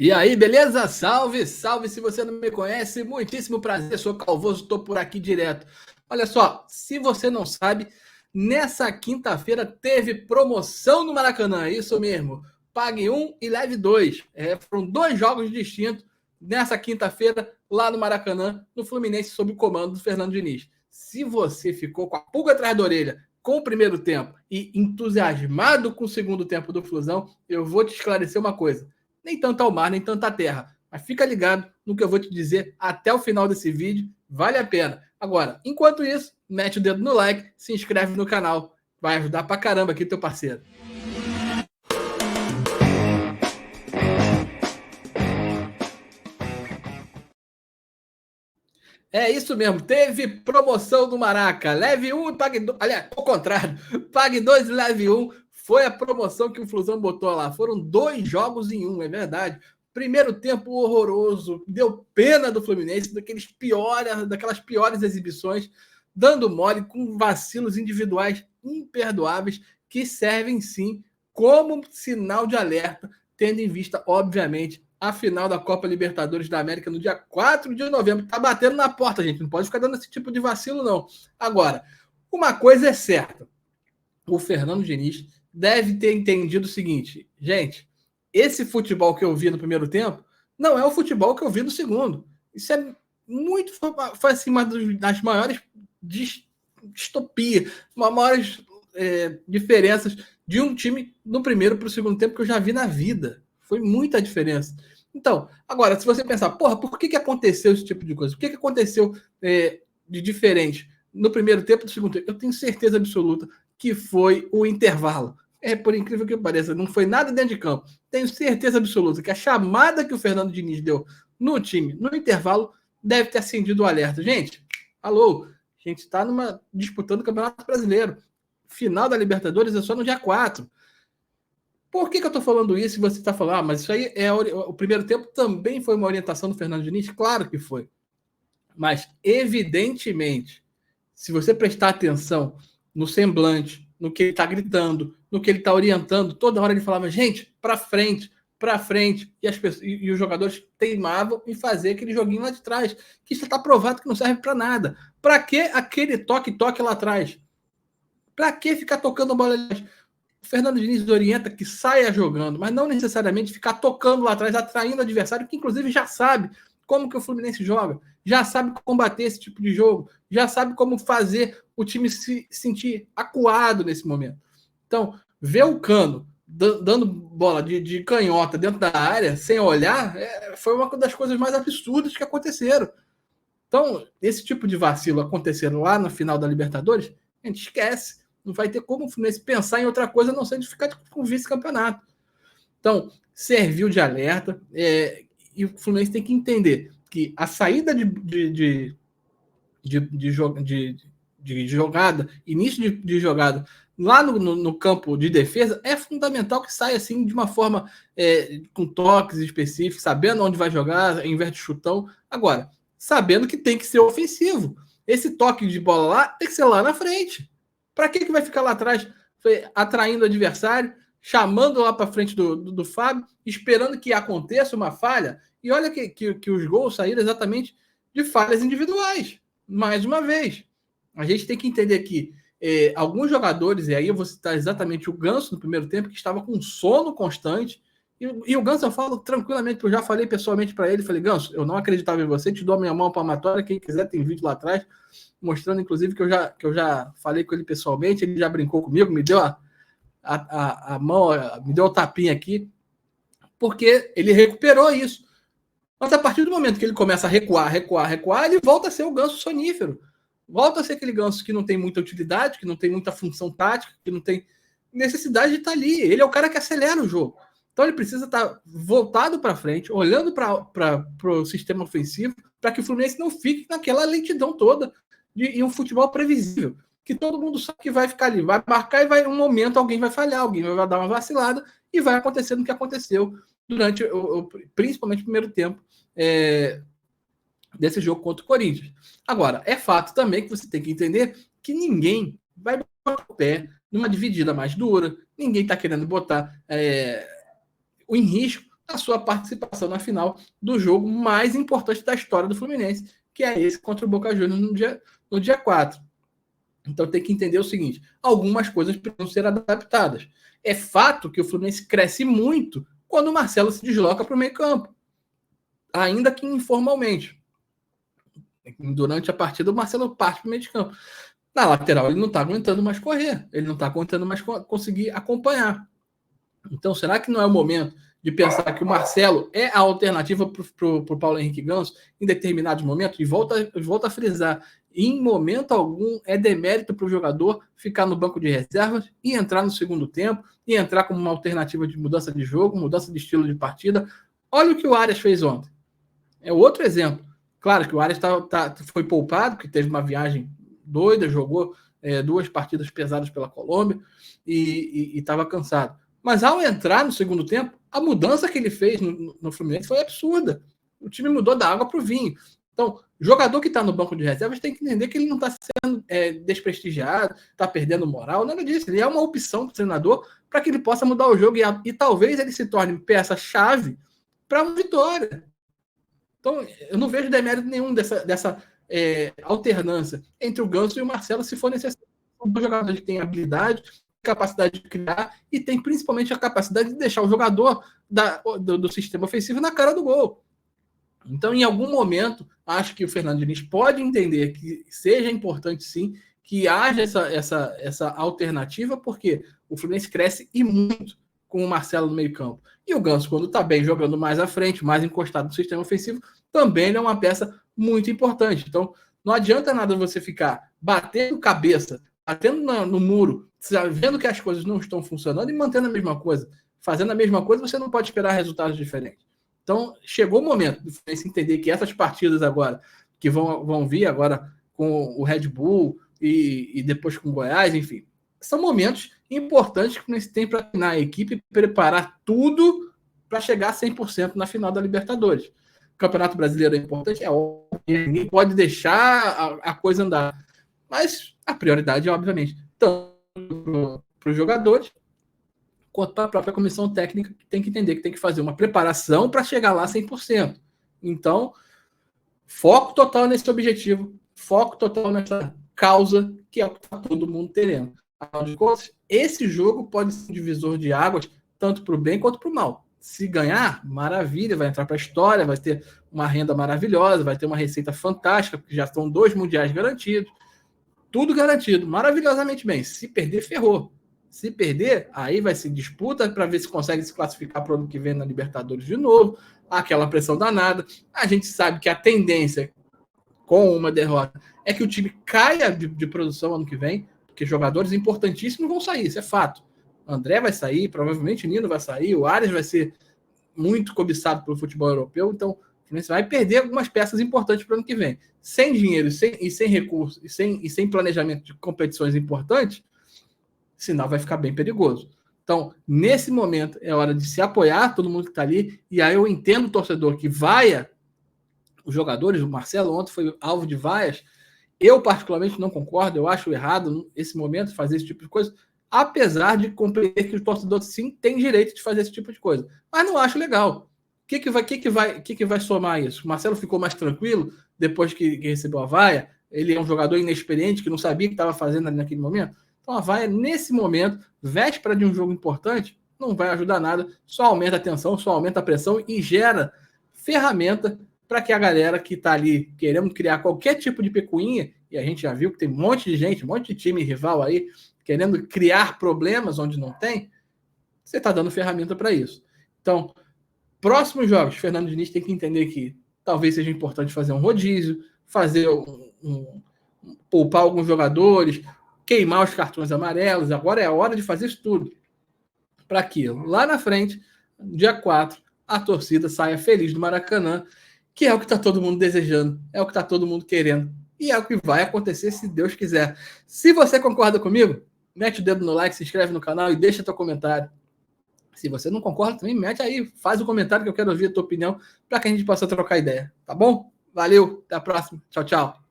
E aí, beleza? Salve, salve! Se você não me conhece, muitíssimo prazer, sou Calvoso, estou por aqui direto. Olha só, se você não sabe, nessa quinta-feira teve promoção no Maracanã, é isso mesmo. Pague um e leve dois. Foram dois jogos distintos nessa quinta-feira lá no Maracanã, no Fluminense, sob o comando do Fernando Diniz. Se você ficou com a pulga atrás da orelha com o primeiro tempo e entusiasmado com o segundo tempo do Flusão, eu vou te esclarecer uma coisa. Nem tanto ao mar, nem tanto à terra. Mas fica ligado no que eu vou te dizer até o final desse vídeo. Vale a pena. Agora, enquanto isso, mete o dedo no like, se inscreve no canal. Vai ajudar pra caramba aqui teu parceiro. É isso mesmo, teve promoção do Maraca. Leve um e pague dois. Aliás, ao contrário, pague dois e leve um. Foi a promoção que o Flusão botou lá. Foram dois jogos em um, é verdade. Primeiro tempo horroroso, deu pena do Fluminense, daquelas piores exibições, dando mole com vacilos individuais imperdoáveis que servem sim como sinal de alerta, tendo em vista, obviamente, a final da Copa Libertadores da América no dia 4 de novembro. Tá batendo na porta, gente. Não pode ficar dando esse tipo de vacilo, não. Agora, uma coisa é certa. O Fernando Diniz deve ter entendido o seguinte, gente, esse futebol que eu vi no primeiro tempo não é o futebol que eu vi no segundo. Isso é muito, foi assim, uma das maiores distopias, uma maiores diferenças de um time no primeiro para o segundo tempo que eu já vi na vida. Foi muita diferença. Então, agora, se você pensar, porra, por que aconteceu esse tipo de coisa? Por que aconteceu de diferente no primeiro tempo e no segundo tempo? Eu tenho certeza absoluta que foi o intervalo. Por incrível que pareça, não foi nada dentro de campo. Tenho certeza absoluta que a chamada que o Fernando Diniz deu no time, no intervalo, deve ter acendido o alerta. Gente, alô, a gente está disputando o Campeonato Brasileiro. Final da Libertadores é só no dia 4. Por que eu estou falando isso e você está falando, mas isso aí o primeiro tempo também foi uma orientação do Fernando Diniz? Claro que foi. Mas, evidentemente, se você prestar atenção no semblante, no que ele está gritando, no que ele está orientando, toda hora ele falava, gente, para frente, e os jogadores teimavam em fazer aquele joguinho lá de trás, que já está provado que não serve para nada. Para que aquele toque lá atrás? Para que ficar tocando a bola ali atrás? O Fernando Diniz orienta que saia jogando, mas não necessariamente ficar tocando lá atrás, atraindo o adversário, que inclusive já sabe como que o Fluminense joga, já sabe combater esse tipo de jogo, já sabe como fazer o time se sentir acuado nesse momento. Então, ver o Cano dando bola de canhota dentro da área, sem olhar, foi uma das coisas mais absurdas que aconteceram. Então, esse tipo de vacilo acontecer lá na final da Libertadores, a gente esquece. Não vai ter como o Fluminense pensar em outra coisa a não ser de ficar com vice-campeonato. Então, serviu de alerta. E o Fluminense tem que entender que a saída de jogada, início de jogada, lá no campo de defesa, é fundamental que saia assim de uma forma com toques específicos, sabendo onde vai jogar, em vez de chutão. Agora, sabendo que tem que ser ofensivo. Esse toque de bola lá tem que ser lá na frente. Para que vai ficar lá atrás atraindo o adversário, chamando lá para frente do Fábio, esperando que aconteça uma falha? E olha que os gols saíram exatamente de falhas individuais. Mais uma vez, a gente tem que entender que alguns jogadores, e aí eu vou citar exatamente o Ganso no primeiro tempo, que estava com sono constante, e o Ganso eu falo tranquilamente, porque eu já falei pessoalmente para ele, falei, Ganso, eu não acreditava em você, te dou a minha mão palmatória, quem quiser tem vídeo lá atrás, mostrando inclusive que eu já falei com ele pessoalmente, ele já brincou comigo, me deu a mão, me deu o tapinha aqui, porque ele recuperou isso. Mas a partir do momento que ele começa a recuar, ele volta a ser o Ganso sonífero. Volta a ser aquele Ganso que não tem muita utilidade, que não tem muita função tática, que não tem necessidade de estar ali. Ele é o cara que acelera o jogo. Então ele precisa estar voltado para frente, olhando para o sistema ofensivo, para que o Fluminense não fique naquela lentidão toda e um futebol previsível. Que todo mundo sabe que vai ficar ali, vai marcar e um momento alguém vai falhar, alguém vai dar uma vacilada e vai acontecendo o que aconteceu durante principalmente o primeiro tempo desse jogo contra o Corinthians. Agora, é fato também que você tem que entender que ninguém vai botar o pé numa dividida mais dura, ninguém está querendo botar em risco a sua participação na final do jogo mais importante da história do Fluminense, que é esse contra o Boca Juniors no dia 4. Então tem que entender o seguinte: algumas coisas precisam ser adaptadas. É fato que o Fluminense cresce muito quando o Marcelo se desloca para o meio-campo, ainda que informalmente. Durante a partida, o Marcelo parte para o meio de campo. Na lateral, ele não está aguentando mais correr, ele não está aguentando mais conseguir acompanhar. Então, será que não é o momento de pensar que o Marcelo é a alternativa para o Paulo Henrique Ganso em determinados momentos? E volta a frisar: em momento algum é demérito para o jogador ficar no banco de reservas e entrar no segundo tempo, e entrar como uma alternativa de mudança de jogo, mudança de estilo de partida. Olha o que o Arias fez ontem. É outro exemplo. Claro que o Arias foi poupado, porque teve uma viagem doida, jogou 2 partidas pesadas pela Colômbia e estava cansado. Mas ao entrar no segundo tempo, a mudança que ele fez no Fluminense foi absurda. O time mudou da água para o vinho. Então, jogador que está no banco de reservas tem que entender que ele não está sendo desprestigiado, está perdendo moral, nada disso. Ele é uma opção do treinador para que ele possa mudar o jogo e talvez ele se torne peça-chave para uma vitória. Então, eu não vejo demérito nenhum dessa alternância entre o Ganso e o Marcelo, se for necessário. São dois jogadores que têm habilidade, capacidade de criar e tem principalmente a capacidade de deixar o jogador do sistema ofensivo na cara do gol. Então, em algum momento, acho que o Fernando Diniz pode entender que seja importante, sim, que haja essa alternativa, porque o Fluminense cresce e muito com o Marcelo no meio-campo. E o Ganso, quando está bem, jogando mais à frente, mais encostado no sistema ofensivo, também é uma peça muito importante. Então, não adianta nada você ficar batendo cabeça, batendo no muro, vendo que as coisas não estão funcionando e mantendo a mesma coisa. Fazendo a mesma coisa, você não pode esperar resultados diferentes. Então, chegou o momento de você entender que essas partidas agora, que vão vir agora com o Red Bull e depois com o Goiás, enfim, são momentos importantes que você tem para treinar a equipe e preparar tudo para chegar a 100% na final da Libertadores. O Campeonato Brasileiro é importante, é óbvio, ninguém pode deixar a coisa andar. Mas a prioridade é, obviamente, tanto para os jogadores, quanto para a própria comissão técnica, que tem que entender que tem que fazer uma preparação para chegar lá 100%. Então, foco total nesse objetivo, foco total nessa causa, que é o que está todo mundo terendo. Afinal de contas, esse jogo pode ser um divisor de águas, tanto para o bem quanto para o mal. Se ganhar, maravilha, vai entrar para a história, vai ter uma renda maravilhosa, vai ter uma receita fantástica, porque já estão 2 mundiais garantidos, tudo garantido, maravilhosamente bem. Se perder, ferrou. Se perder, aí vai se disputa para ver se consegue se classificar para o ano que vem na Libertadores de novo, aquela pressão danada. A gente sabe que a tendência com uma derrota é que o time caia de produção ano que vem, porque jogadores importantíssimos vão sair, isso é fato. O André vai sair, provavelmente o Nino vai sair, o Arias vai ser muito cobiçado pelo futebol europeu, então você vai perder algumas peças importantes para o ano que vem. Sem dinheiro sem recursos e sem planejamento de competições importantes, o sinal vai ficar bem perigoso. Então, nesse momento, é hora de se apoiar todo mundo que está ali, e aí eu entendo o torcedor que vaia os jogadores, o Marcelo ontem foi alvo de vaias, eu particularmente não concordo, eu acho errado esse momento fazer esse tipo de coisa, apesar de compreender que o torcedor sim tem direito de fazer esse tipo de coisa, mas não acho legal. O que vai somar isso? O Marcelo ficou mais tranquilo depois que recebeu a vaia, ele é um jogador inexperiente que não sabia o que estava fazendo ali naquele momento, então a vaia nesse momento, véspera de um jogo importante, não vai ajudar nada, só aumenta a tensão, só aumenta a pressão e gera ferramenta para que a galera que está ali querendo criar qualquer tipo de picuinha, e a gente já viu que tem um monte de gente, um monte de time rival aí, querendo criar problemas onde não tem, você está dando ferramenta para isso. Então, próximos jogos, Fernando Diniz tem que entender que talvez seja importante fazer um rodízio, fazer poupar alguns jogadores, queimar os cartões amarelos, agora é a hora de fazer isso tudo. Para que lá na frente, dia 4, a torcida saia feliz do Maracanã, que é o que está todo mundo desejando, é o que está todo mundo querendo, e é o que vai acontecer se Deus quiser. Se você concorda comigo, mete o dedo no like, se inscreve no canal e deixa teu comentário. Se você não concorda também, mete aí, faz o comentário que eu quero ouvir a tua opinião, para que a gente possa trocar ideia, tá bom? Valeu, até a próxima, tchau, tchau.